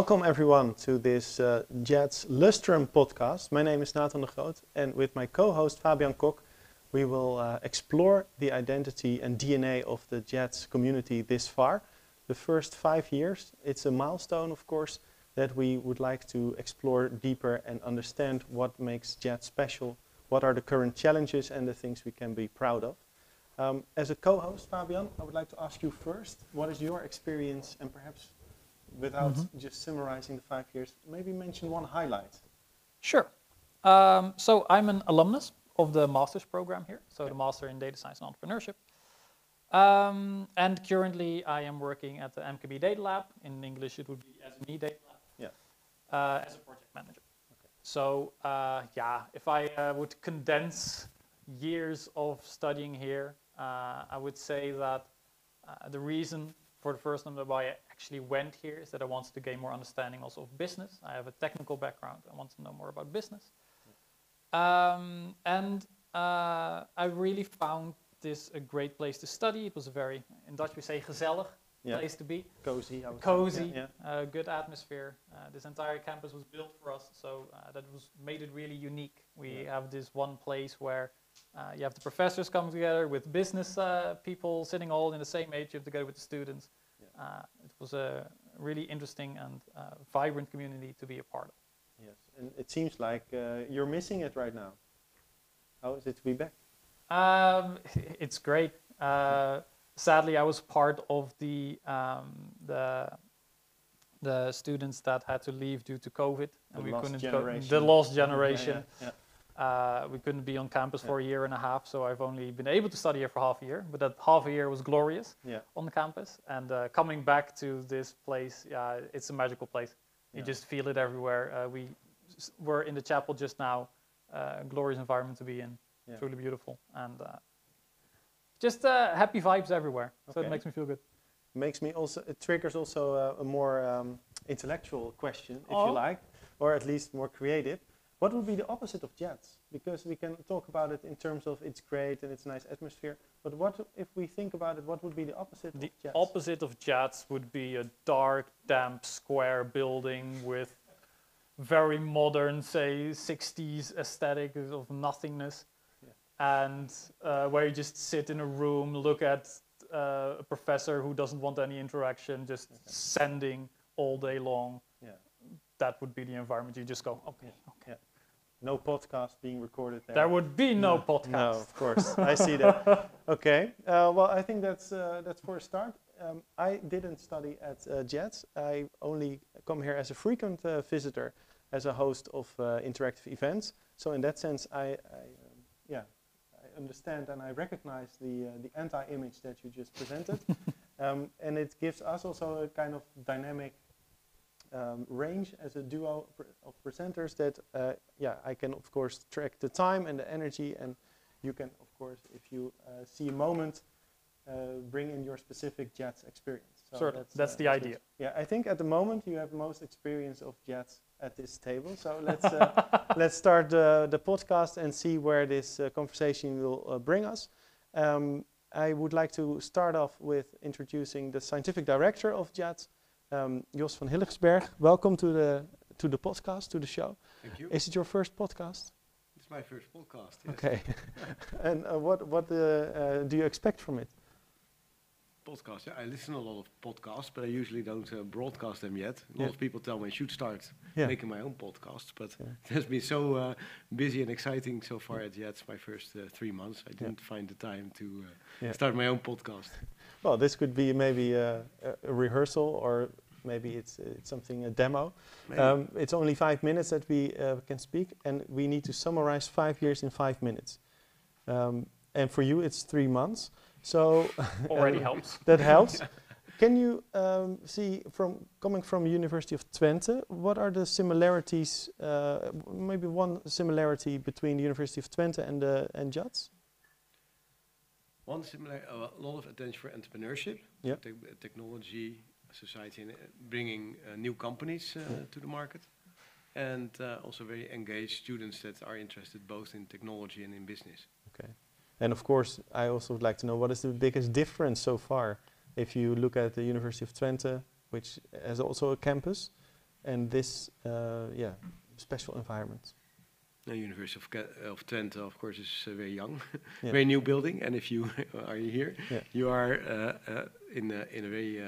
Welcome everyone to this JADS Lustrum podcast. My name is Nathan de Groot, and with my co-host Fabian Kok, we will explore the identity and DNA of the JADS community this far. The first 5 years, it's a milestone, of course, that we would like to explore deeper and understand what makes JADS special, what are the current challenges and the things we can be proud of. As a co-host, Fabian, I would like to ask you first, what is your experience, and perhaps without just summarizing the 5 years, maybe mention one highlight. Sure. So I'm an alumnus of the master's program here, so the Master in Data Science and Entrepreneurship. And currently I am working at the MKB Data Lab. In English it would be SME Data Lab, as a project manager. Okay. So if I would condense years of studying here, I would say that the reason for the first time why I actually went here is that I wanted to gain more understanding also of business. I have a technical background. I want to know more about business. I really found this a great place to study. It was a very, in Dutch we say gezellig place to be. Cozy. Cozy, good atmosphere. This entire campus was built for us, so that made it really unique. We have this one place where you have the professors coming together with business people sitting all in the same age. You have to go with the students. It was a really interesting and vibrant community to be a part of. Yes, and it seems like you're missing it right now. How is it to be back? It's great. Sadly, I was part of the students that had to leave due to COVID, and we couldn't go. The lost generation. We couldn't be on campus for a year and a half, so I've only been able to study here for half a year. But that half a year was glorious on the campus, and coming back to this place, it's a magical place. You just feel it everywhere. We were in the chapel just now. Glorious environment to be in. Truly beautiful, and just happy vibes everywhere. So it makes me feel good. It triggers also a more intellectual question, if you like, or at least more creative. What would be the opposite of JADS? Because we can talk about it in terms of it's great and it's a nice atmosphere, but what if we think about it, what would be the opposite of JADS? The opposite of JADS would be a dark, damp, square building with very modern, say, 60s aesthetic of nothingness. And where you just sit in a room, look at a professor who doesn't want any interaction, just sending all day long. That would be the environment. You just go, okay. No podcast being recorded there. There would be no podcast. No, of course. I see that. Okay. Well, I think that's for a start. I didn't study at JADS. I only come here as a frequent visitor, as a host of interactive events. So in that sense, I understand and I recognize the anti-image that you just presented. And it gives us also a kind of dynamic range as a duo of presenters that I can of course track the time and the energy, and you can of course, if you see a moment, bring in your specific JADS experience. So that's the idea. Yeah, I think at the moment you have most experience of JADS at this table. So let's start the podcast and see where this conversation will bring us. I would like to start off with introducing the scientific director of JADS, Jos van Hillegersberg. Welcome to the podcast, to the show. Thank you. Is it your first podcast? It's my first podcast. Yes. Okay. And what do you expect from it? Podcast. I listen to a lot of podcasts, but I usually don't broadcast them yet. A lot of people tell me I should start making my own podcasts, but it has been so busy and exciting so far at JADS. My first 3 months, I didn't find the time to start my own podcast. Well, this could be maybe a rehearsal, or maybe it's something, a demo. It's only 5 minutes that we can speak, and we need to summarize 5 years in 5 minutes. And for you, it's 3 months. So already helps. That helps. Can you see, coming from University of Twente, what are the similarities? Maybe one similarity between the University of Twente and JADS. One similar, a lot of attention for entrepreneurship, technology, society, and bringing new companies to the market, and also very engaged students that are interested both in technology and in business. Okay. And of course, I also would like to know what is the biggest difference so far if you look at the University of Twente, which has also a campus, and this special environment? The University of Twente, of course, is very young, Yeah. very new building. And if you are here, Yeah. you are in a very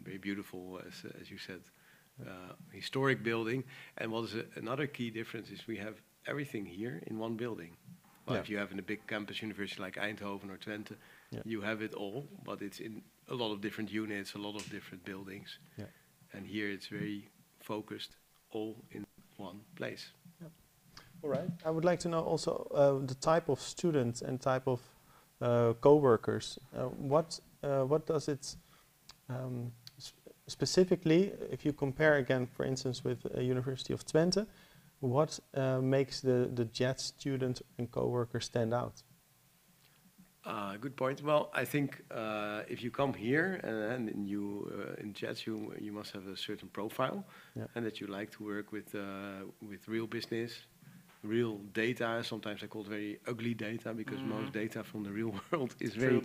very beautiful, as you said, historic building. And what is another key difference is we have everything here in one building. Well, Yeah. if you have in a big campus university like Eindhoven or Twente, Yeah. you have it all, but it's in a lot of different units, a lot of different buildings. Yeah. And here it's very focused, all in one place. All right. I would like to know also the type of students and type of co-workers. What does it specifically, if you compare again, for instance, with University of Twente, what makes the JADS student and co-worker stand out? Good point. Well, I think if you come here and you in JADS, you must have a certain profile, and that you like to work with real business, real data. Sometimes I call it very ugly data because most data from the real world is very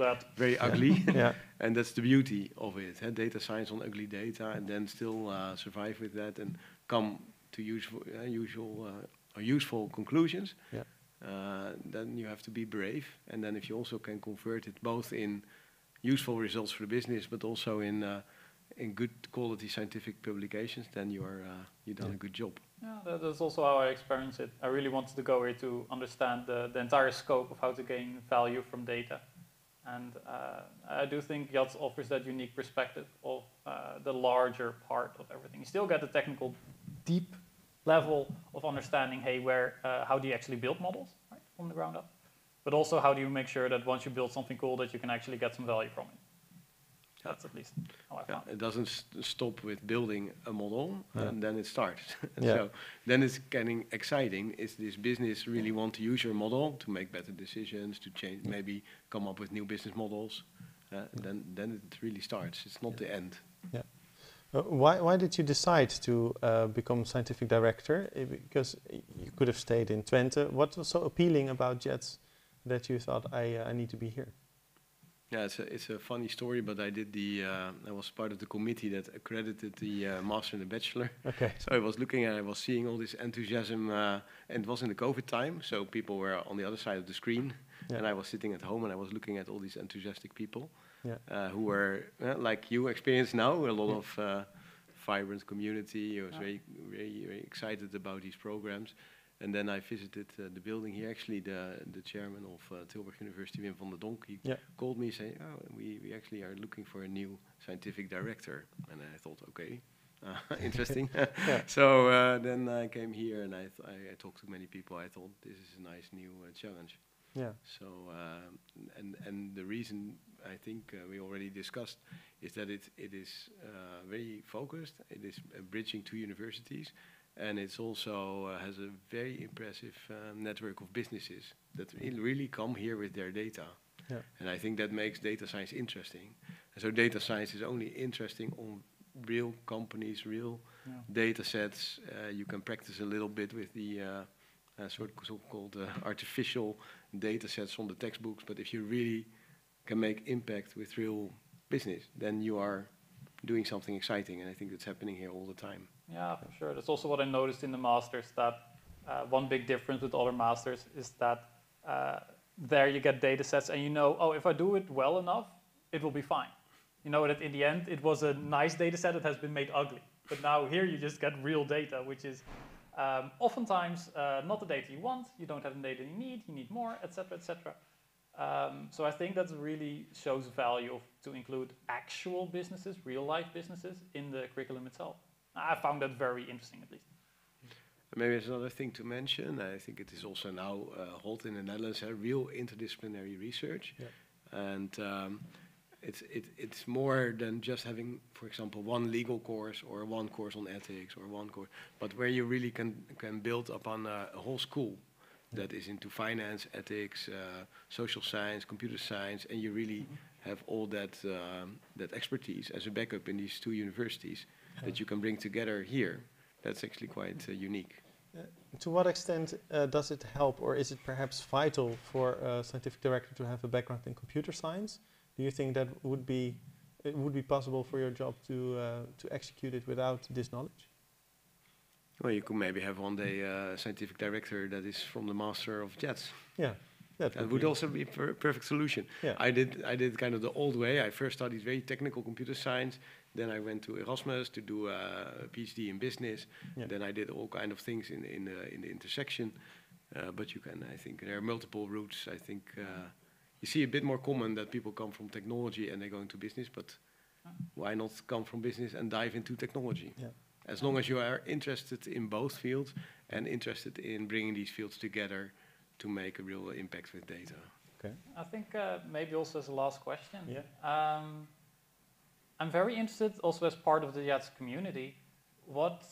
ugly. Yeah. And that's the beauty of it. Data science on ugly data, and then still survive with that and come to useful conclusions. Yeah. Then you have to be brave, and then if you also can convert it both in useful results for the business, but also in good quality scientific publications, then you've done a good job. Yeah, that's also how I experienced it. I really wanted to go here to understand the entire scope of how to gain value from data. And I do think JADS offers that unique perspective of the larger part of everything. You still get the technical deep level of understanding, hey, how do you actually build models, right, from the ground up? But also how do you make sure that once you build something cool that you can actually get some value from it? That's at least how I found it. It doesn't stop with building a model, and then it starts. Yeah. So then it's getting exciting. Is this business really want to use your model to make better decisions, to change, maybe come up with new business models? Then it really starts. It's not the end. Yeah. Why did you decide to become scientific director? Because you could have stayed in Twente. What was so appealing about JADS that you thought I need to be here? Yeah, it's a funny story, but I was part of the committee that accredited the master and the bachelor. Okay. So I was seeing all this enthusiasm, and it was in the COVID time, so people were on the other side of the screen, and I was sitting at home and I was looking at all these enthusiastic people, who were like you experience now, a lot of vibrant community. I was very, very, very excited about these programs. And then I visited the building here. Actually, the chairman of Tilburg University, Wim van der Donk, he called me saying, we actually are looking for a new scientific director. And I thought, okay, interesting. So then I came here and I talked to many people. I thought, this is a nice new challenge. Yeah. So, and the reason I think we already discussed is that it is very focused. It is bridging two universities. And it's also has a very impressive network of businesses that really come here with their data. Yeah. And I think that makes data science interesting. And so data science is only interesting on real companies, real data sets. You can practice a little bit with the so-called artificial data sets from the textbooks. But if you really can make impact with real business, then you are doing something exciting. And I think that's happening here all the time. Yeah, for sure. That's also what I noticed in the masters, that one big difference with other masters is that there you get data sets and you know, oh, if I do it well enough, it will be fine. You know that in the end, it was a nice data set that has been made ugly. But now here you just get real data, which is oftentimes not the data you want, you don't have the data you need more, etc., etc. So I think that really shows value to include actual businesses, real life businesses in the curriculum itself. I found that very interesting, at least. Maybe there's another thing to mention. I think it is also now held in the Netherlands, real interdisciplinary research. Yeah. And it's more than just having, for example, one legal course or one course on ethics or one course, but where you really can build upon a whole school that is into finance, ethics, social science, computer science, and you really have all that expertise as a backup in these two universities that you can bring together here. That's actually quite unique. To what extent does it help, or is it perhaps vital for a scientific director to have a background in computer science? Do you think that it would be possible for your job to execute it without this knowledge? Well, you could maybe have one day a scientific director that is from the master of JADS. Yeah. That would also be a perfect solution. Yeah. I did kind of the old way. I first studied very technical computer science. Then I went to Erasmus to do a PhD in business. Yeah. Then I did all kind of things in the intersection. But you can, I think, there are multiple routes. I think you see a bit more common that people come from technology and they go into business. But why not come from business and dive into technology? Yeah. As long as you are interested in both fields and interested in bringing these fields together to make a real impact with data. Okay. I think maybe also as a last question. Yeah. I'm very interested also as part of the JADS community. What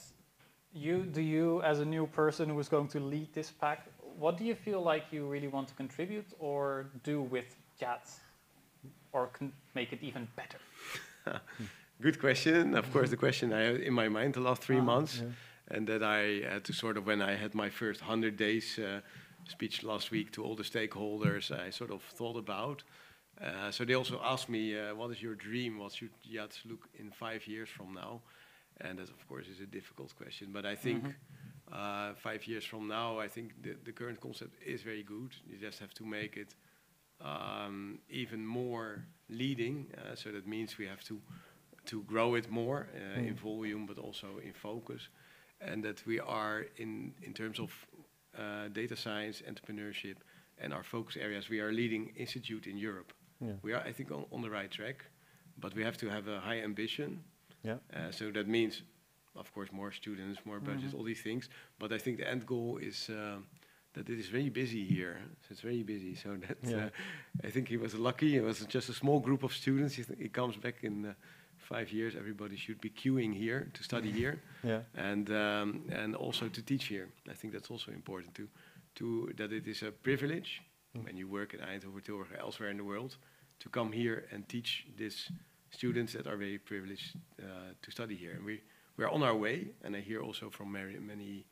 do you as a new person who is going to lead this pack, what do you feel like you really want to contribute or do with JADS or make it even better? Good question. Of course, the question I had in my mind the last 3 months, Yeah. and that I had to sort of, when I had my first 100 days speech last week to all the stakeholders, I sort of thought about. So they also asked me, what is your dream? What should JADS look in 5 years from now? And that, of course, is a difficult question. But I think 5 years from now, I think the current concept is very good. You just have to make it even more leading. So that means we have to grow it more in volume, but also in focus. And that we are, in terms of data science, entrepreneurship, and our focus areas, we are a leading institute in Europe. Yeah. We are, I think, on the right track, but we have to have a high ambition. Yeah. So that means, of course, more students, more budget, all these things. But I think the end goal is that it is very busy here. So it's very busy. So that I think he was lucky. It was just a small group of students. He comes back in 5 years. Everybody should be queuing here to study here, and also to teach here. I think that's also important to that it is a privilege when you work in Eindhoven, Tilburg, or elsewhere in the world, to come here and teach these students that are very privileged to study here. And we are on our way. And I hear also from many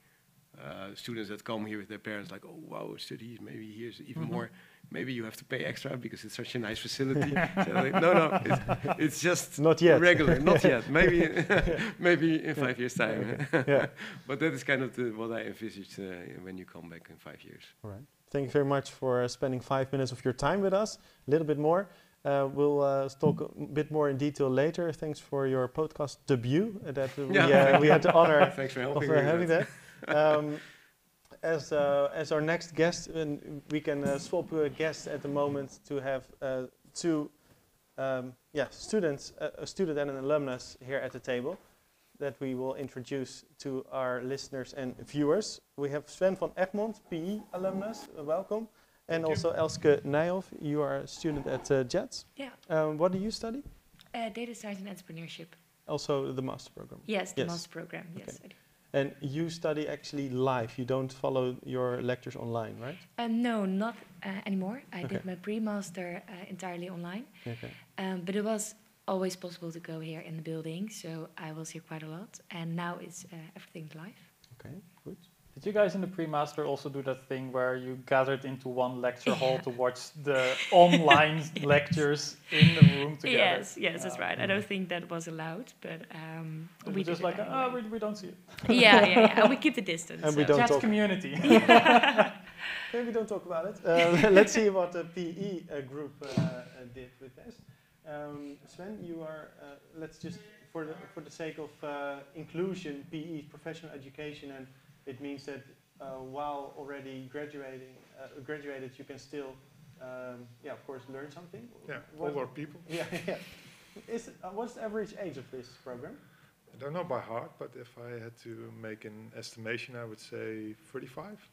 students that come here with their parents, like, oh wow, studies, maybe here's even more. Maybe you have to pay extra because it's such a nice facility. So like, no, it's just not yet. Regular, not yet. Maybe in 5 years' time. But that is kind of what I envisaged when you come back in 5 years. All right. Thank you very much for spending 5 minutes of your time with us. A little bit more. We'll talk a bit more in detail later. Thanks for your podcast debut that we had the honor Thanks for helping of having that. As our next guest, we can swap guests at the moment to have two students, a student and an alumnus here at the table that we will introduce to our listeners and viewers. We have Sven van Egmond, PE alumnus, welcome. And also Elske Nijhof, you are a student at JADS. Yeah. What do you study? Data science and entrepreneurship. Also the master program? Yes, the master program, yes. Okay. I do. And you study actually live, you don't follow your lectures online, right? No, not anymore. I did my pre-master entirely online. Okay. But it was always possible to go here in the building, so I was here quite a lot. And now it's everything's live. Okay, good. Did you guys in the pre-master also do that thing where you gathered into one lecture hall to watch the online lectures in the room together? Yes, that's right. I don't think that was allowed, but we just did like, anyway. we don't see it. Yeah. And we keep the distance. And we don't Chat talk. community. Maybe we don't talk about it. Let's see what the PE group did with this. Sven, you are, let's just, for the sake of inclusion, PE, professional education, and it means that while already graduated, you can still, of course, learn something. Yeah, older people. Yeah. What's the average age of this program? I don't know by heart, but if I had to make an estimation, I would say 35.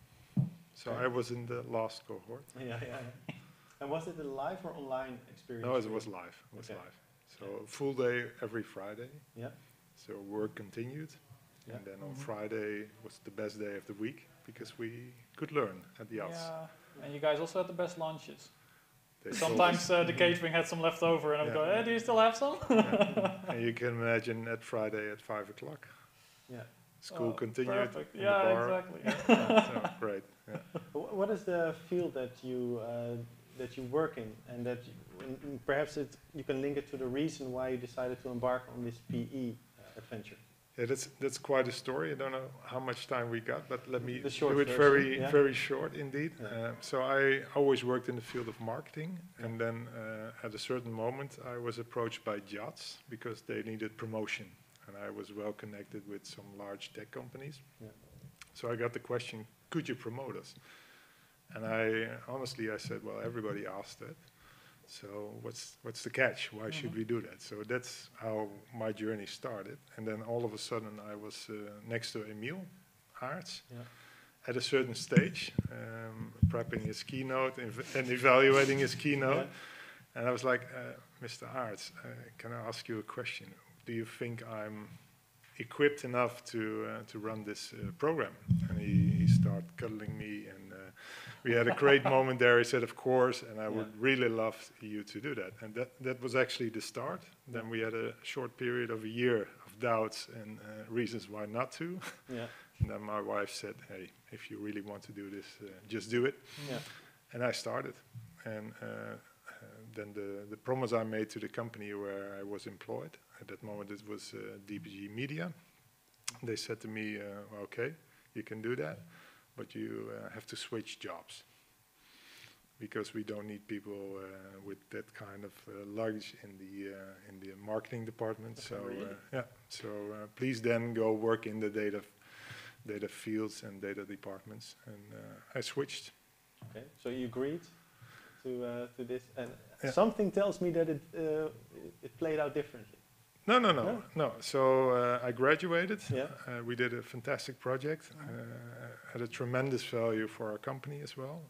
So I was in the last cohort. Yeah. And was it a live or online experience? No, it was live. It was live. So a full day every Friday. Yeah. So work continued. And then on Friday was the best day of the week because we could learn at the JADS. Yeah, and you guys also had the best lunches. They Sometimes the catering had some left over and I would go, hey, do you still have some? And you can imagine at Friday at 5 o'clock. Yeah. School continued. Perfect. In the bar. Exactly. So great. Yeah. What is the field that you work in, and that perhaps you can link it to the reason why you decided to embark on this PE adventure? Yeah, that's quite a story. I don't know how much time we got, but let me The short do it version, very short indeed. Yeah. So I always worked in the field of marketing, and then at a certain moment I was approached by JADS because they needed promotion, and I was well connected with some large tech companies. Yeah. So I got the question, could you promote us? And I honestly said, well, everybody asked that. So what's the catch? Why should we do that? So that's how my journey started. And then all of a sudden I was next to Emil Aerts at a certain stage, prepping his keynote and evaluating his keynote. Yeah. And I was like, Mr. Aerts, can I ask you a question? Do you think I'm equipped enough to run this program? And he started cuddling me, and we had a great moment there. He said, of course, and I would really love you to do that. And that was actually the start. Then we had a short period of a year of doubts and reasons why not to. Yeah. And then my wife said, hey, if you really want to do this, just do it. Yeah. And I started. And then the promise I made to the company where I was employed, at that moment it was DPG Media. They said to me, okay, you can do that, but you have to switch jobs because we don't need people with that kind of luggage in the marketing department. Okay, so really? Please then go work in the data fields and data departments, and I switched. Okay, so you agreed to this, and something tells me that it played out differently. No. So I graduated. Yeah. We did a fantastic project, had a tremendous value for our company as well.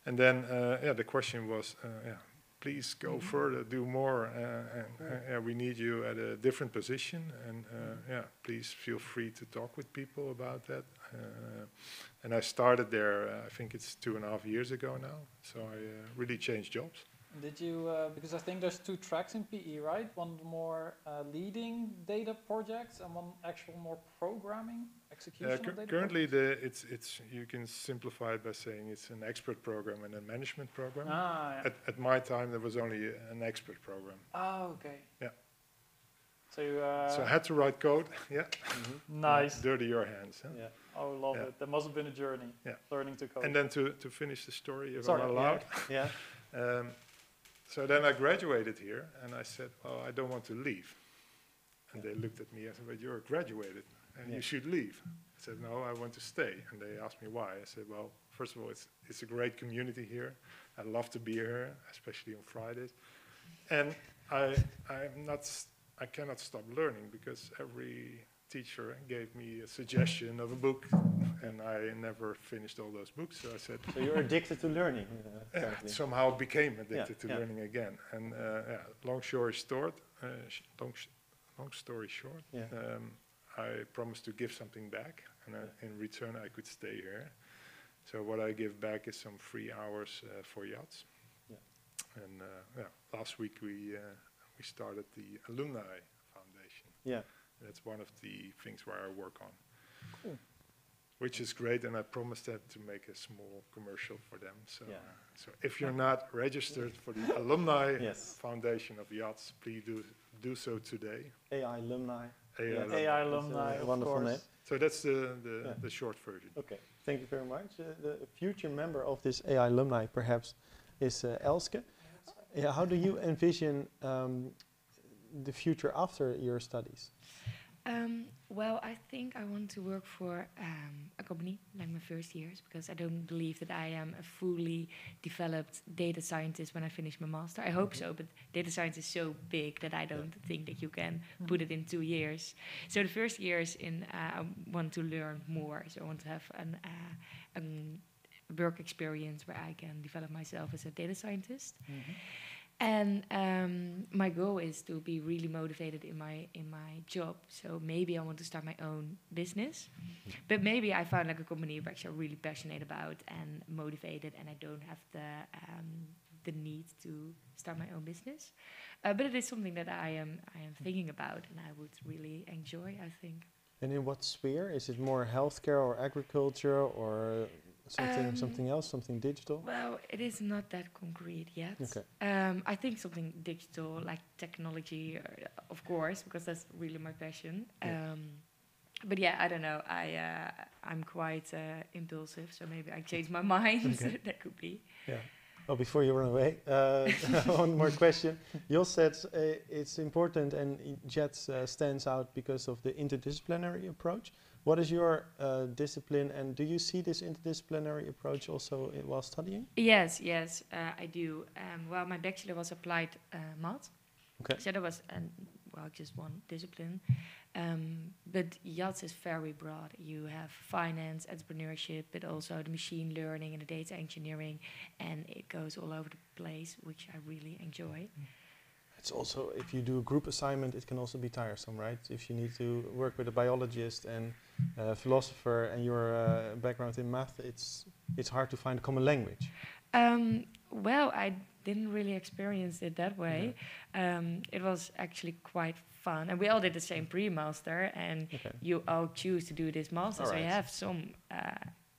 And then the question was, please go further, do more. We need you at a different position, and please feel free to talk with people about that. And I started there. I think it's 2.5 years ago now. So I really changed jobs. Did you, because I think there's 2 tracks in PE, right? One more leading data projects and one actual more programming, execution of data currently it's you can simplify it by saying it's an expert program and a management program. At my time there was only an expert program. Oh, okay. Yeah. So you, so I had to write code, Nice. Dirty your hands. Huh? Yeah. Oh, love it. That must have been a journey, learning to code. And then to finish the story, if I'm allowed. So then I graduated here, and I said, well, I don't want to leave. And they looked at me and said, but you're graduated, and you should leave. I said, no, I want to stay. And they asked me why. I said, well, first of all, it's a great community here. I love to be here, especially on Fridays. And I cannot stop learning because every teacher gave me a suggestion of a book, and I never finished all those books. So I said, so you're addicted to learning. Somehow became addicted to learning again. And long story short, I promised to give something back, and in return I could stay here. So what I give back is some free hours for JADS. And last week we started the Alumni Foundation. Yeah. That's one of the things where I work on. Cool. Which is great, and I promised that to make a small commercial for them. So, so if you're not registered for the Alumni Foundation of JADS, please do so today. AI Alumni. AI Alumni, of wonderful course. name. So that's the short version. Okay, thank you very much. The future member of this AI Alumni perhaps is Elske. Yeah, how do you envision the future after your studies? Well, I think I want to work for a company like my first years, because I don't believe that I am a fully developed data scientist when I finish my master. I hope so, but data science is so big that I don't think that you can put it in 2 years. So the first years I want to learn more. So I want to have a work experience where I can develop myself as a data scientist. And my goal is to be really motivated in my job. So maybe I want to start my own business. But maybe I found like a company which I'm really passionate about and motivated, and I don't have the need to start my own business. But it is something that I am thinking about, and I would really enjoy, I think. And in what sphere? Is it more healthcare or agriculture or Something else, something digital? Well, it is not that concrete yet. Okay. I think something digital, like technology, of course, because that's really my passion. Yeah. But yeah, I don't know. I'm quite impulsive, so maybe I change my mind. Okay. That could be. Yeah. Oh, before you run away, one more question. You said it's important and JADS stands out because of the interdisciplinary approach. What is your discipline, and do you see this interdisciplinary approach also while studying? Yes, I do. Well, my bachelor was applied math. Okay. So that was just one discipline. But JADS is very broad. You have finance, entrepreneurship, but also the machine learning and the data engineering, and it goes all over the place, which I really enjoy. It's also, if you do a group assignment, it can also be tiresome, right? If you need to work with a biologist and a philosopher and your background in math, it's hard to find a common language. Well, I didn't really experience it that way. It was actually quite fun. And we all did the same pre-master, and you all choose to do this master, so you have some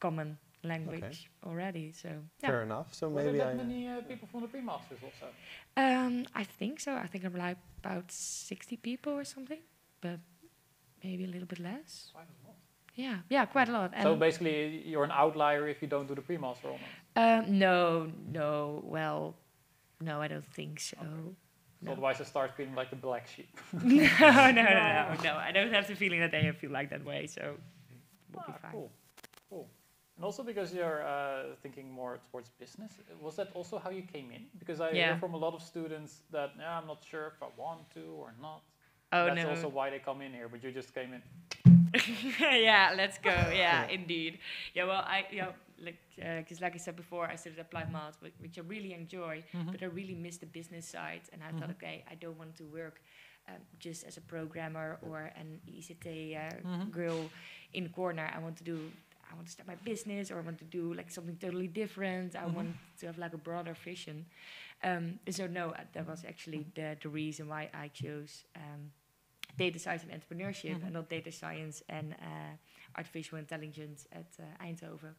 common language already. So fair enough. So Were maybe there that many people from the pre-masters also? I think so. I think I'm like about 60 people or something, but maybe a little bit less. Quite a lot. Yeah, quite a lot. And so basically, you're an outlier if you don't do the pre-master almost. No, I don't think so. Okay. No. Otherwise, it starts feeling like the black sheep. No. I don't have the feeling that they feel like that way, so we'll be fine. Cool. And also because you're thinking more towards business, was that also how you came in? Because I hear from a lot of students that, I'm not sure if I want to or not. That's also why they come in here, but you just came in. Yeah, let's go. Yeah, indeed. Yeah, well, because like I said before, I studied applied math, which I really enjoy, but I really miss the business side. And I thought, okay, I don't want to work just as a programmer or an ICT girl in the corner. I want to start my business, or I want to do like something totally different. I want to have like a broader vision. So no, that was actually the reason why I chose data science and entrepreneurship, and not data science and artificial intelligence at Eindhoven.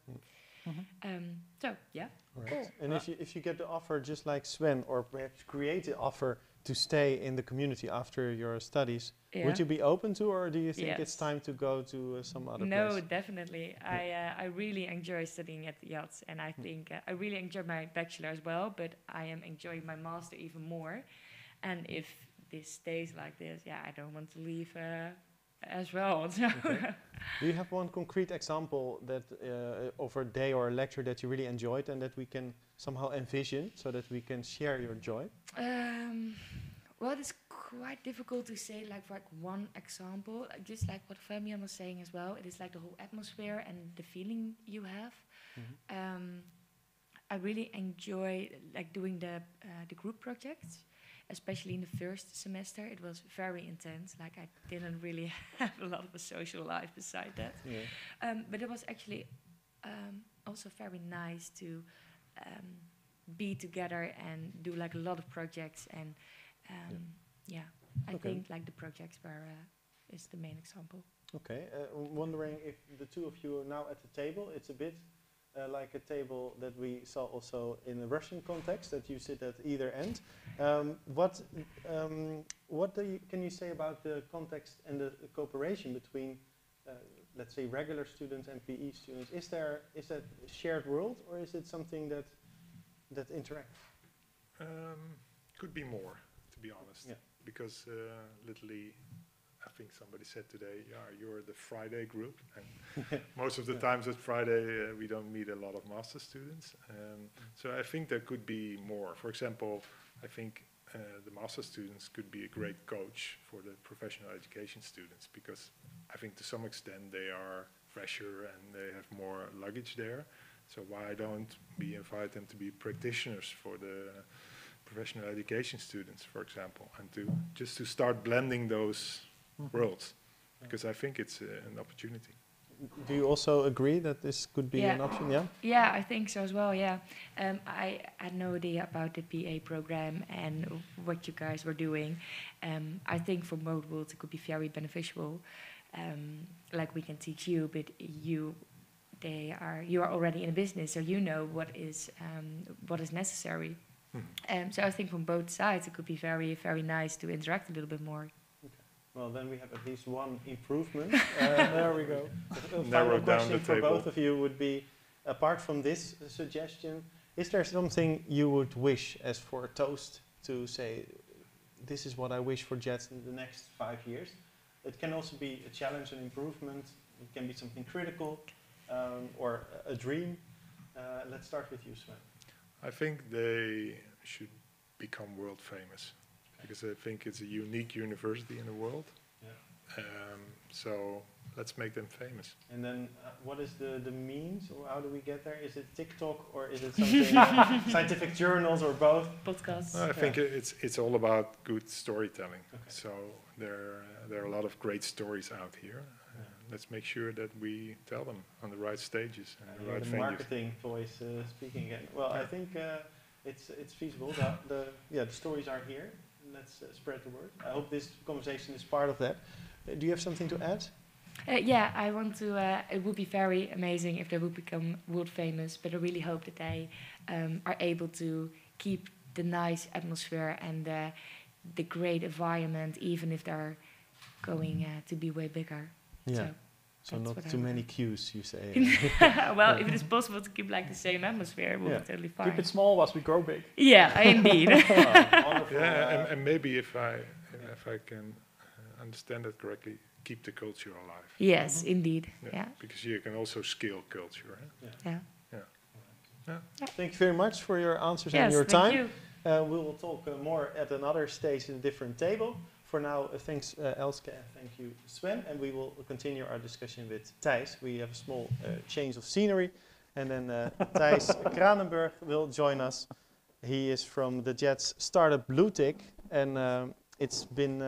So yeah, cool. And if you get the offer, just like Sven, or perhaps create the offer to stay in the community after your studies, would you be open to, or do you think it's time to go to some other place? No, definitely. I really enjoy studying at the JADS, and I think I really enjoy my bachelor as well, but I am enjoying my master even more. And if this stays like this, I don't want to leave as well. So. Okay. Do you have one concrete example that of a day or a lecture that you really enjoyed and that we can somehow envision so that we can share your joy? Well, it's quite difficult to say like for one example. Just like what Fabian was saying as well, it is like the whole atmosphere and the feeling you have. I really enjoy like doing the group projects. Especially in the first semester, it was very intense. Like I didn't really have a lot of a social life beside that. But it was actually also very nice to be together and do like a lot of projects. And I think like the projects is the main example. Okay, wondering if the two of you are now at the table. It's a bit like a table that we saw also in the Russian context, that you sit at either end. What can you say about the context and the cooperation between, let's say, regular students and PE students? Is that a shared world, or is it something that interacts? Could be more, to be honest, because literally, I think somebody said today, you're the Friday group, and most of the times at Friday we don't meet a lot of master students. So I think there could be more. For example, I think the master students could be a great coach for the professional education students, because I think to some extent they are fresher and they have more luggage there. So why don't we invite them to be practitioners for the professional education students, for example, and to start blending those worlds, because I think it's an opportunity. Do you also agree that this could be an option? Yeah, I think so as well. I had no idea about the PA program and what you guys were doing. I think for both worlds it could be very beneficial. Like we can teach you, but you you are already in a business, so you know what is necessary. So I think from both sides it could be very, very nice to interact a little bit more. Well, then we have at least one improvement. There we go. A final question for both of you would be, apart from this suggestion, is there something you would wish as for a toast to say, this is what I wish for JADS in the next 5 years? It can also be a challenge, an improvement. It can be something critical or a dream. Let's start with you, Sven. I think they should become world famous, because I think it's a unique university in the world. Yeah. So let's make them famous. And then what is the means, or how do we get there? Is it TikTok, or is it something scientific journals, or both? Podcasts. I think it's all about good storytelling. Okay. So there are a lot of great stories out here. Let's make sure that we tell them on the right stages and the right venues. Marketing voice speaking again. Well, I think it's feasible. The stories are here. Let's spread the word. I hope this conversation is part of that. Do you have something to add? Yeah, I want to. It would be very amazing if they would become world famous, but I really hope that they are able to keep the nice atmosphere and the great environment, even if they're going to be way bigger. Yeah. So not too many queues, you say. Well, if it is possible to keep like the same atmosphere, it will be totally fine. Keep it small whilst we grow big. Yeah, indeed. And maybe if I can understand that correctly, keep the culture alive. Yes, indeed. Yeah. Because you can also scale culture. Yeah. Thank you very much for your answers and your time. We will talk more at another stage in a different table. For now, thanks Elske, and thank you Sven, and we will continue our discussion with Thijs. We have a small change of scenery, and then Thijs Kranenburg will join us. He is from the JADS startup Bluetick, and it's been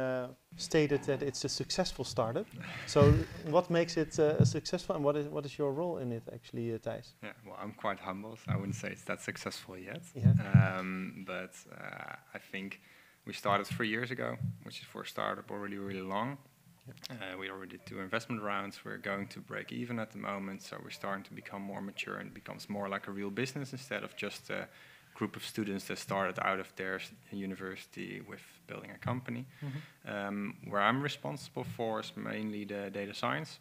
stated that it's a successful startup. So what makes it successful, and what is your role in it actually, Thijs? Yeah, well, I'm quite humble, so I wouldn't say it's that successful yet. Yeah. But I think we started 3 years ago, which is for a startup already really long. Yep. We already did 2 investment rounds. We're going to break even at the moment, so we're starting to become more mature and it becomes more like a real business instead of just a group of students that started out of their university with building a company. Where I'm responsible for is mainly the data science.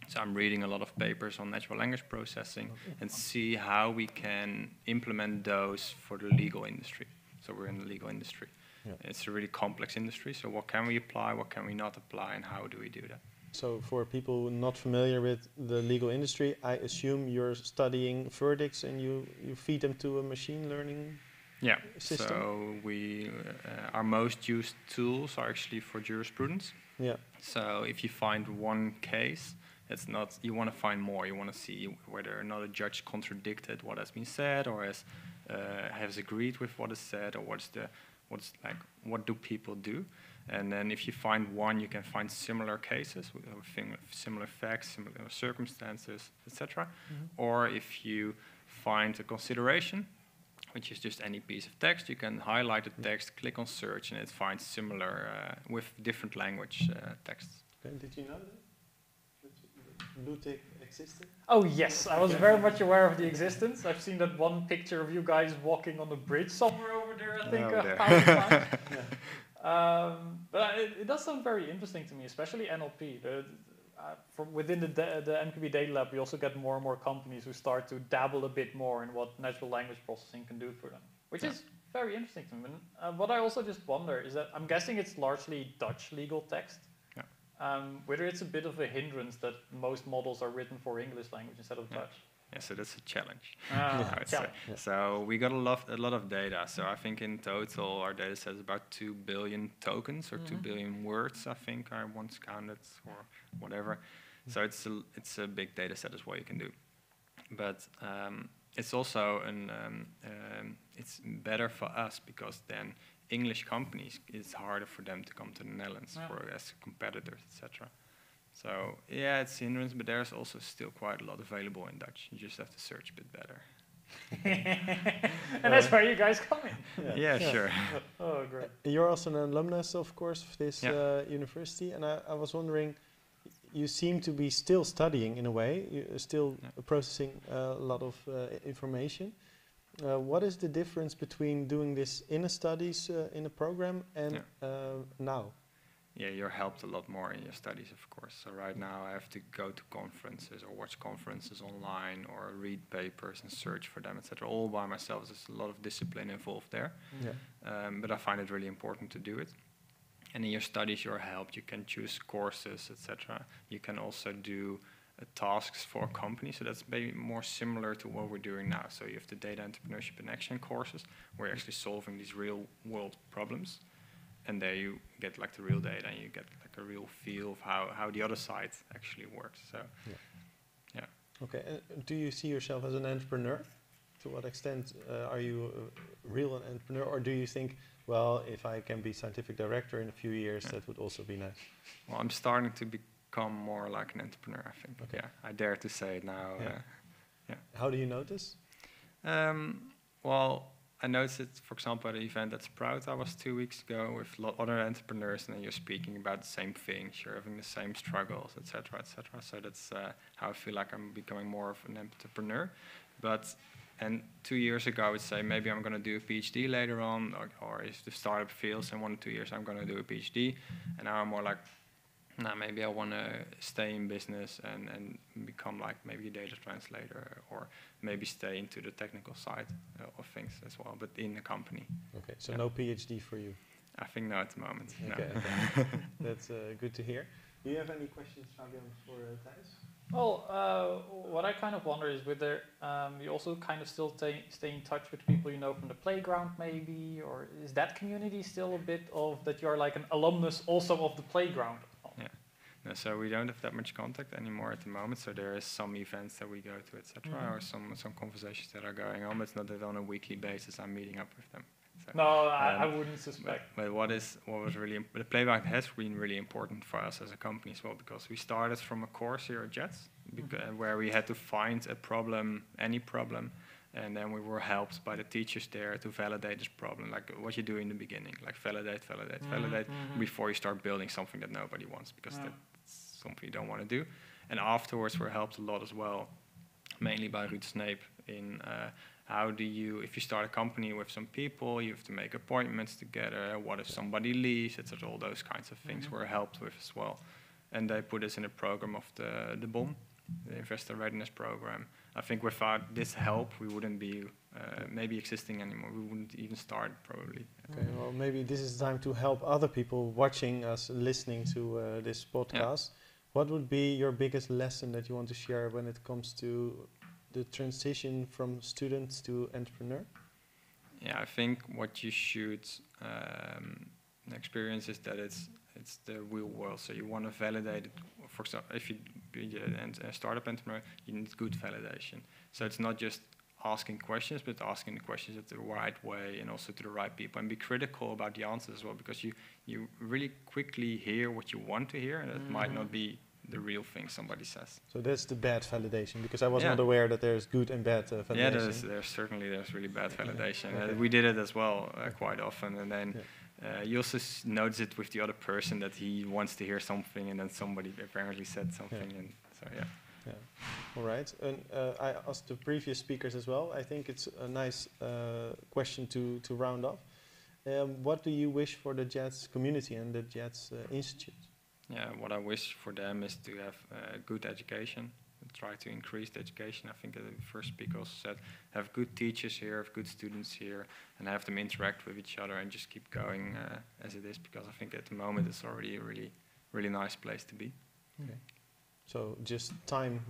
So I'm reading a lot of papers on natural language processing and see how we can implement those for the legal industry. So we're in the legal industry. Yeah. It's a really complex industry, so what can we apply, what can we not apply, and how do we do that? So for people not familiar with the legal industry, I assume you're studying verdicts and you feed them to a machine learning system? So our most used tools are actually for jurisprudence. Yeah. So if you find one case, it's not, you want to find more, you want to see whether or not a judge contradicted what has been said or has agreed with what is said, or what do people do? And then if you find one, you can find similar cases with similar facts, similar circumstances, etc. Or if you find a consideration, which is just any piece of text, you can highlight the text, click on search, and it finds similar with different language texts. Okay. Did you know that Bluetick existed? Oh yes, I was very much aware of the existence. I've seen that one picture of you guys walking on the bridge somewhere over there, I think. But it does sound very interesting to me, especially NLP. From within the MKB Data Lab, we also get more and more companies who start to dabble a bit more in what natural language processing can do for them, which is very interesting to me. What I also just wonder is that I'm guessing it's largely Dutch legal text. Whether it's a bit of a hindrance that most models are written for English language instead of Dutch. Yeah, so that's a challenge. I would say. So we got a lot of data. So I think in total our data set is about 2 billion tokens or 2 billion words. I think I once counted, or whatever. So it's a big data set is what you can do. But it's also it's better for us because then English companies, it's harder for them to come to the Netherlands as competitors, etc. So yeah, it's a hindrance, but there's also still quite a lot available in Dutch. You just have to search a bit better. And that's where you guys come in. Yeah, sure. Oh, great. You're also an alumnus, of course, of this university, and I was wondering, you seem to be still studying in a way. You're still processing a lot of information. What is the difference between doing this in a studies in a program and now? Yeah, you're helped a lot more in your studies, of course. So right now I have to go to conferences or watch conferences online or read papers and search for them, etc. All by myself. There's a lot of discipline involved there. But I find it really important to do it. And in your studies, you're helped. You can choose courses, etc. You can also do tasks for a company. So that's maybe more similar to what we're doing now. So you have the data entrepreneurship in action courses, where you're actually solving these real world problems. And there you get like the real data, and you get like a real feel of how the other side actually works. So, yeah. Okay. Do you see yourself as an entrepreneur? To what extent are you a real entrepreneur, or do you think, well, if I can be scientific director in a few years, that would also be nice? Well, I'm starting to become more like an entrepreneur, I think. Okay. Yeah, I dare to say it now. How do you notice? Well, I noticed it, for example, at an event at Sprout I was 2 weeks ago with other entrepreneurs, and then you're speaking about the same things, you're having the same struggles, etc., etc. So that's how I feel like I'm becoming more of an entrepreneur. And 2 years ago, I would say maybe I'm going to do a PhD later on, or if the startup fails in 1 or 2 years, I'm going to do a PhD. And now I'm more like, maybe I want to stay in business and become like maybe a data translator, or maybe stay into the technical side of things as well, but in a company. Okay, so no PhD for you? I think no at the moment. Okay, that's good to hear. Do you have any questions, Fabian, for Thijs? Well, what I kind of wonder is whether you also kind of still stay in touch with people you know from the playground maybe, or is that community still a bit of that you're like an alumnus also of the playground? Yeah, no, so we don't have that much contact anymore at the moment, so there is some events that we go to, etc., or some conversations that are going on, but it's not that on a weekly basis I'm meeting up with them. So, no, I wouldn't suspect. But what was really the playground has been really important for us as a company as well, because we started from a course here at JADS, where we had to find a problem, any problem, and then we were helped by the teachers there to validate this problem, like what you do in the beginning, like validate before you start building something that nobody wants, because that's something you don't want to do. And afterwards we're helped a lot as well, mainly by Ruud Sneep in how do you, if you start a company with some people, you have to make appointments together, what if somebody leaves, etc. All those kinds of things we're helped with as well. And they put us in a program of the BOM, the Investor Readiness Program. I think without this help, we wouldn't be maybe existing anymore. We wouldn't even start, probably. Okay, well, maybe this is time to help other people watching us, listening to this podcast. What would be your biggest lesson that you want to share when it comes to the transition from student to entrepreneur? Yeah, I think what you should experience is that it's the real world. So you want to validate it. For example, if you be a startup entrepreneur, you need good validation. So it's not just asking questions, but asking the questions at the right way and also to the right people, and be critical about the answers as well, because you really quickly hear what you want to hear, and it might not be the real thing somebody says. So that's the bad validation, because I was not aware that there's good and bad validation. Yeah, there's really bad validation. We did it as well quite often, and then you also notice it with the other person that he wants to hear something, and then somebody apparently said something, and so All right, and I asked the previous speakers as well. I think it's a nice question to round off. What do you wish for the JADS community and the JADS Institute? Yeah, what I wish for them is to have good education, try to increase the education. I think the first speaker also said, have good teachers here, have good students here, and have them interact with each other and just keep going as it is, because I think at the moment it's already a really, really nice place to be. Okay. So just time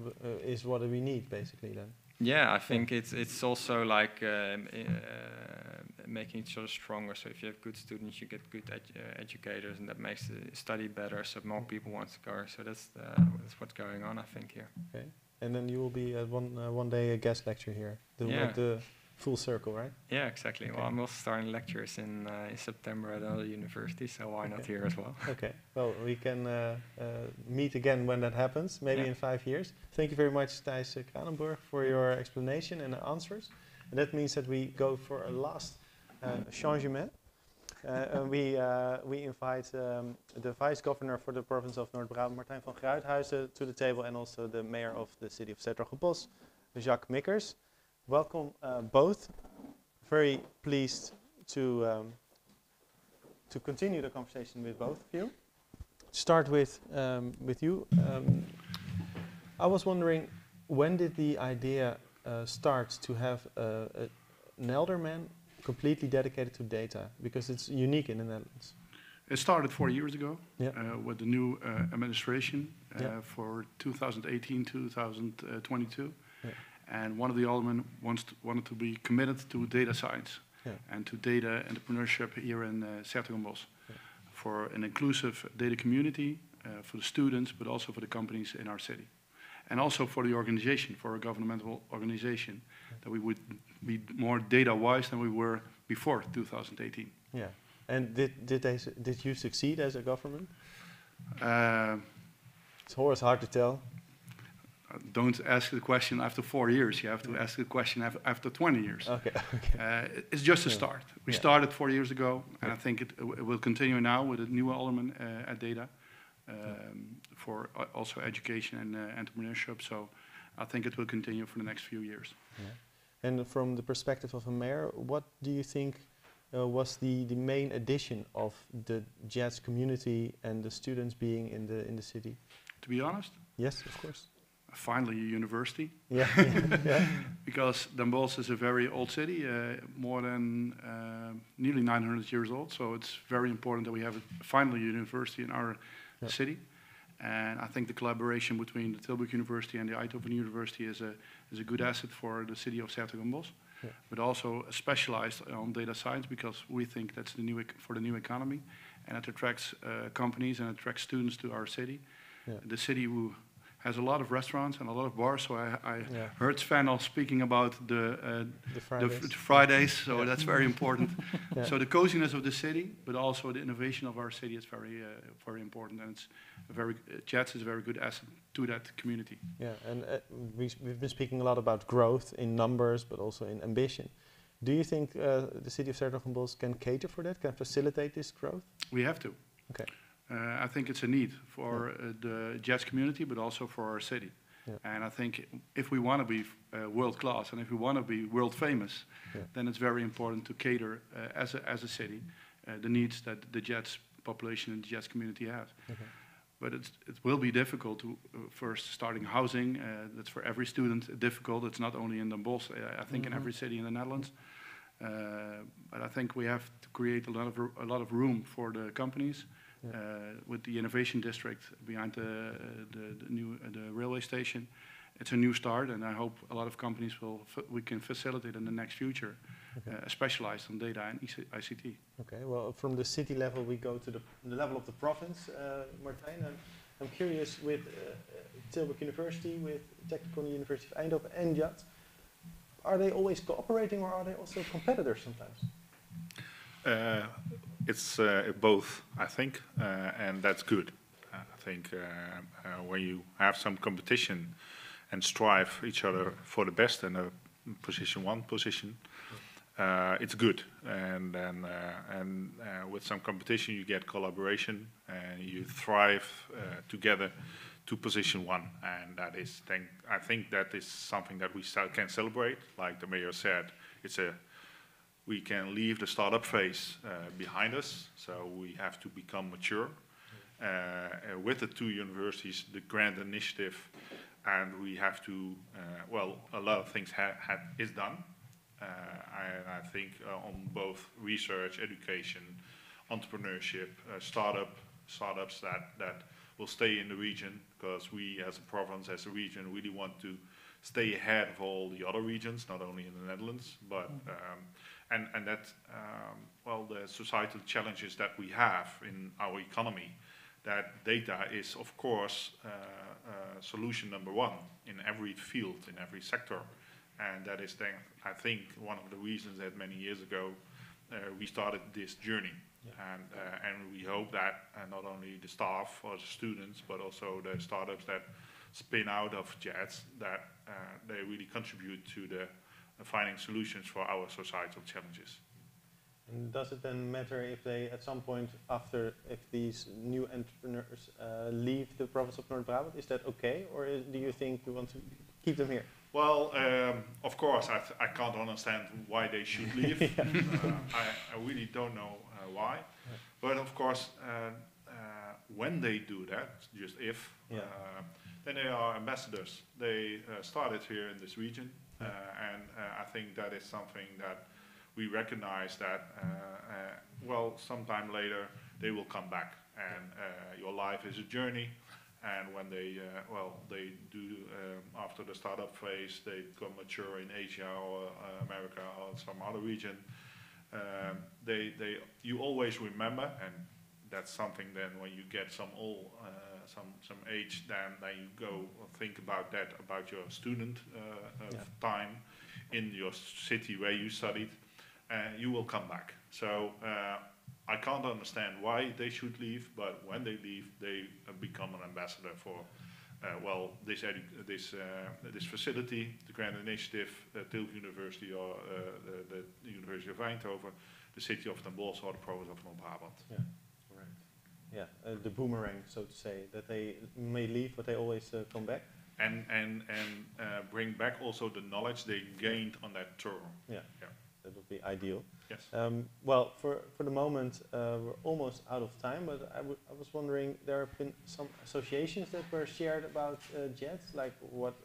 is what we need, basically, then? Yeah, I think it's also like making each other stronger. So if you have good students, you get good educators, and that makes the study better, so more people want to go. So that's what's going on, I think, here. Okay, and then you will be one day a guest lecturer here, like the full circle, right? Yeah, exactly. Okay. Well, I'm also starting lectures in September at another university, so why not here as well? Okay, well, we can meet again when that happens, maybe in 5 years. Thank you very much, Thijs Kranenburg, for your explanation and answers. And that means that we go for a last changement. We invite the Vice Governor for the Province of Noord-Brabant, Martijn van Gruijthuijsen, to the table, and also the Mayor of the City of s-Hertogenbosch, Jacques Mikkers. Welcome both. Very pleased to continue the conversation with both of you. Start with you. I was wondering, when did the idea start to have an alderman completely dedicated to data? Because it's unique in the Netherlands. It started 4 years ago with the new administration for 2018-2022. Yeah. And one of the aldermen wanted to be committed to data science and to data entrepreneurship here in s-Hertogenbosch for an inclusive data community for the students, but also for the companies in our city. And also for the organization, for a governmental organization, that we would be more data-wise than we were before 2018. Yeah. And did you succeed as a government? It's always hard to tell. Don't ask the question after 4 years. You have to ask the question after 20 years. Okay. It's just a start. We started 4 years ago, and I think it will continue now with a new alderman at data. For also education and entrepreneurship, so I think it will continue for the next few years. Yeah. And from the perspective of a mayor, what do you think was the main addition of the JADS community and the students being in the city? To be honest? Yes, of course. Finally, a university. Yeah. Because Den Bosch is a very old city, more than nearly 900 years old. So it's very important that we have finally a university in our city, and I think the collaboration between the Tilburg University and the Eindhoven University is a good asset for the city of s-Hertogenbosch, but also specialized on data science, because we think that's for the new economy, and it attracts companies and attracts students to our city. The city who has a lot of restaurants and a lot of bars, so I heard Sven all speaking about the Fridays, so that's very important. So the coziness of the city, but also the innovation of our city is very important, and it's JADS is a very good asset to that community. Yeah, and we've been speaking a lot about growth in numbers, but also in ambition. Do you think the city of s-Hertogenbosch can cater for that, can facilitate this growth? We have to. Okay. I think it's a need for the JADS community, but also for our city. And I think if we want to be world class and if we want to be world famous, then it's very important to cater as a city the needs that the JADS population and the JADS community has. But it will be difficult to first starting housing. That's for every student difficult. It's not only in Den Bosch. I think in every city in the Netherlands. But I think we have to create a lot of room for the companies. With the innovation district behind the railway station, it's a new start, and I hope a lot of companies we can facilitate in the next future, specialized on data and ICT. Okay. Well, from the city level, we go to the level of the province, Martijn. I'm curious with Tilburg University, with Technical University of Eindhoven and JADS, are they always cooperating, or are they also competitors sometimes? It's both, I think, and that's good. I think when you have some competition and strive each other for the best in a one position, it's good. And then with some competition, you get collaboration and you thrive together to position one. And that is, I think that is something that we can celebrate. Like the mayor said, we can leave the startup phase behind us, so we have to become mature. With the two universities, the grand initiative, and we have to, a lot of things is done. I think on both research, education, entrepreneurship, startups that will stay in the region, because we as a province, as a region, really want to stay ahead of all the other regions, not only in the Netherlands, but and that the societal challenges that we have in our economy, that data is of course solution number one in every field, in every sector, and that is then I think one of the reasons that many years ago we started this journey. And we hope that not only the staff or the students, but also the startups that spin out of JADS, that they really contribute to the finding solutions for our societal challenges. And does it then matter if they, at some point after, if these new entrepreneurs leave the province of Noord-Brabant? Is that okay, or do you think you want to keep them here? Well, of course, I can't understand why they should leave. I really don't know why. Yeah. But of course, when they do that, just if, then they are ambassadors. They started here in this region, and I think that is something that we recognize that, well, sometime later they will come back, and your life is a journey. And when they, they do, after the startup phase, they become mature in Asia or America or some other region, you always remember, and that's something then when you get some age, then you go think about that, about your student time in your city where you studied, and you will come back. So I can't understand why they should leave, but when they leave, they become an ambassador for this facility, the Grand Initiative, Tilburg University, or the University of Eindhoven, the city of Den Bosch, or the province of Noord-Brabant. Yeah, right. Yeah, the boomerang, so to say, that they may leave, but they always come back. And bring back also the knowledge they gained on that tour. Yeah. That would be ideal. Yes. Well, for the moment, we're almost out of time, but I was wondering, there have been some associations that were shared about JADS, like what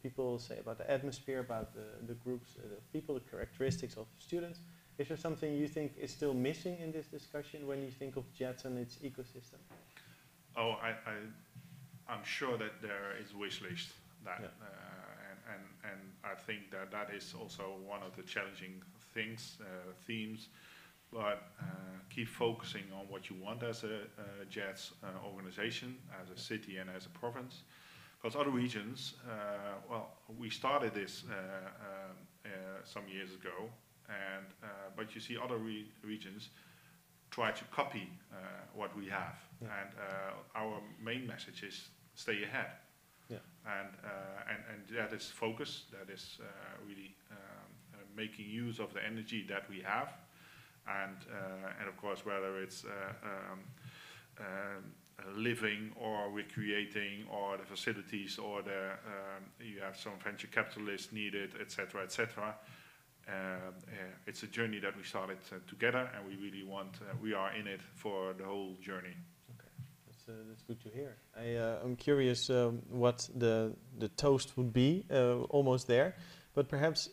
people say about the atmosphere, about the groups, the people, the characteristics of students. Is there something you think is still missing in this discussion when you think of JADS and its ecosystem? Oh, I'm sure that there is wish list that, and I think that is also one of the challenging things, themes, but keep focusing on what you want as a JADS organization, as a city and as a province. Because other regions, we started this some years ago, and but you see other regions try to copy what we have, and our main message is stay ahead. And that is focus, that is really making use of the energy that we have, and of course whether it's living or recreating or the facilities or you have some venture capitalists needed, etc., etc. It's a journey that we started together, and we really we are in it for the whole journey. That's good to hear. I'm curious what the toast would be, almost there, but perhaps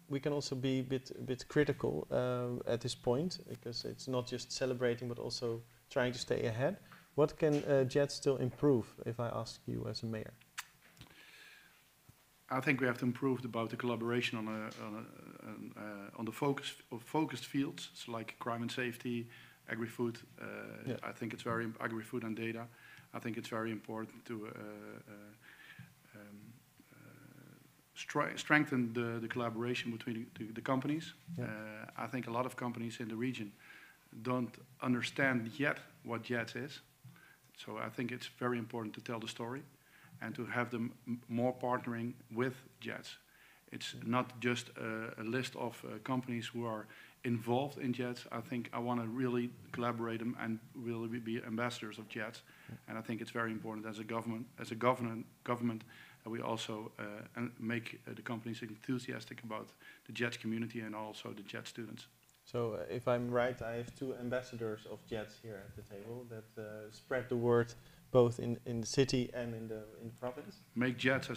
we can also be a bit critical at this point, because it's not just celebrating but also trying to stay ahead. What can JADS still improve, if I ask you as a mayor? I think we have to improve about the collaboration on the focused fields, so like crime and safety, agri-food. I think it's very agri-food and data. I think it's very important to strengthen the collaboration between the companies. I think a lot of companies in the region don't understand yet what JADS is. So I think it's very important to tell the story and to have them more partnering with JADS. It's not just a list of companies who are involved in JADS. I think I want to really collaborate them and really be ambassadors of JADS. And I think it's very important as a government, we also make the companies enthusiastic about the JADS community and also the JADS students. So if I'm right, I have two ambassadors of JADS here at the table that spread the word both in the city and in the province. Make JADS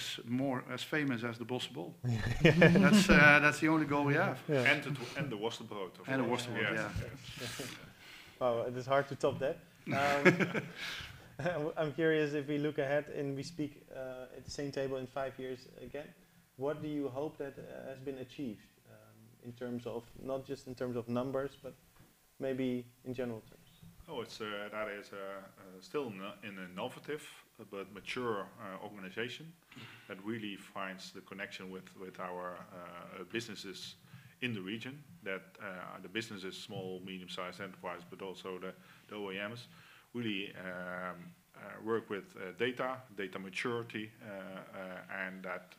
as famous as the Bossebol. That's the only goal we have. And the Worstenbrood. And the Worstenbrood, yeah. Wow, it is hard to top that. I'm curious, if we look ahead and we speak at the same table in 5 years again, what do you hope that has been achieved in terms of, not just in terms of numbers, but maybe in general terms? Oh, that is still an innovative but mature organization that really finds the connection with our businesses in the region, that the businesses, small, medium-sized enterprise, but also the OEMs, really work with data maturity, and that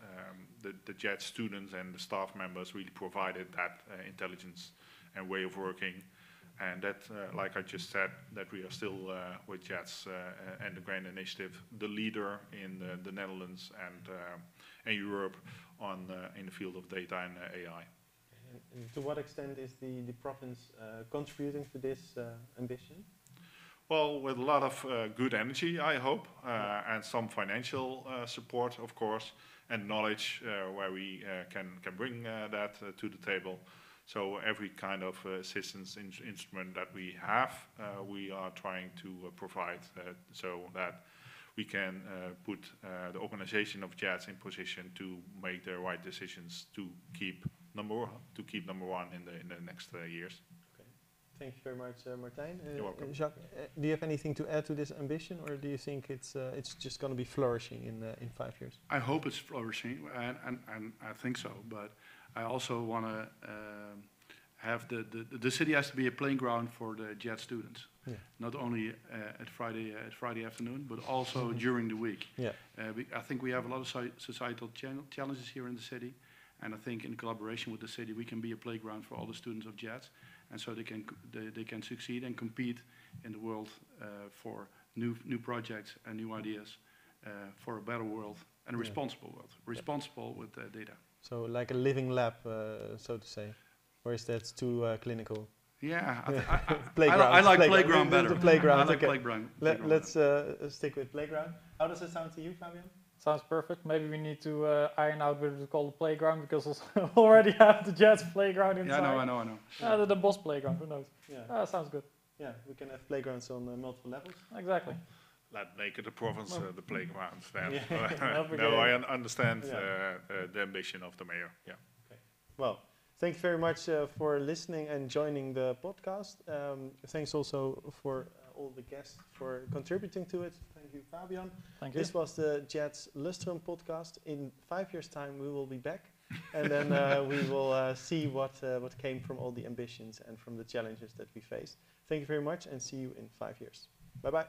the JADS students and the staff members really provided that intelligence and way of working. And that, like I just said, that we are still with JADS and the Grand Initiative, the leader in the Netherlands and Europe in the field of data and AI. And to what extent is the province contributing to this ambition? Well, with a lot of good energy, I hope, and some financial support, of course, and knowledge where we can bring that to the table. So every kind of assistance instrument that we have, we are trying to provide so that we can put the organization of JADS in position to make the right decisions to keep number one in the next years. Okay. Thank you very much, Martijn. You're welcome. Jacques, do you have anything to add to this ambition, or do you think it's just going to be flourishing in 5 years? I hope it's flourishing, and I think so. But I also want to have the city has to be a playing ground for the JADS students. Yeah. Not only at Friday afternoon, but also during the week. Yeah. I think we have a lot of societal challenges here in the city, and I think in collaboration with the city, we can be a playground for all the students of JADS, and so they can succeed and compete in the world for new projects and new ideas for a better world and a responsible world, responsible with data. So like a living lab, so to say, or is that too clinical? Yeah, I like playground better. The playground. I like okay. playground. Let's stick with playground. How does it sound to you, Fabian? Sounds perfect. Maybe we need to iron out what it's called the playground, because we already have the JADS playground inside. Yeah, I know. The boss playground, who knows? Yeah. Sounds good. Yeah, we can have playgrounds on multiple levels. Exactly. Let's make it a province, the playgrounds then. Yeah. No, I understand the ambition of the mayor. Yeah. Okay. Well, thank you very much for listening and joining the podcast. Thanks also for all the guests for contributing to it. Thank you, Fabian. Thank you. This was the JADS Lustrum podcast. In 5 years' time, we will be back, and then we will see what came from all the ambitions and from the challenges that we face. Thank you very much, and see you in 5 years. Bye-bye.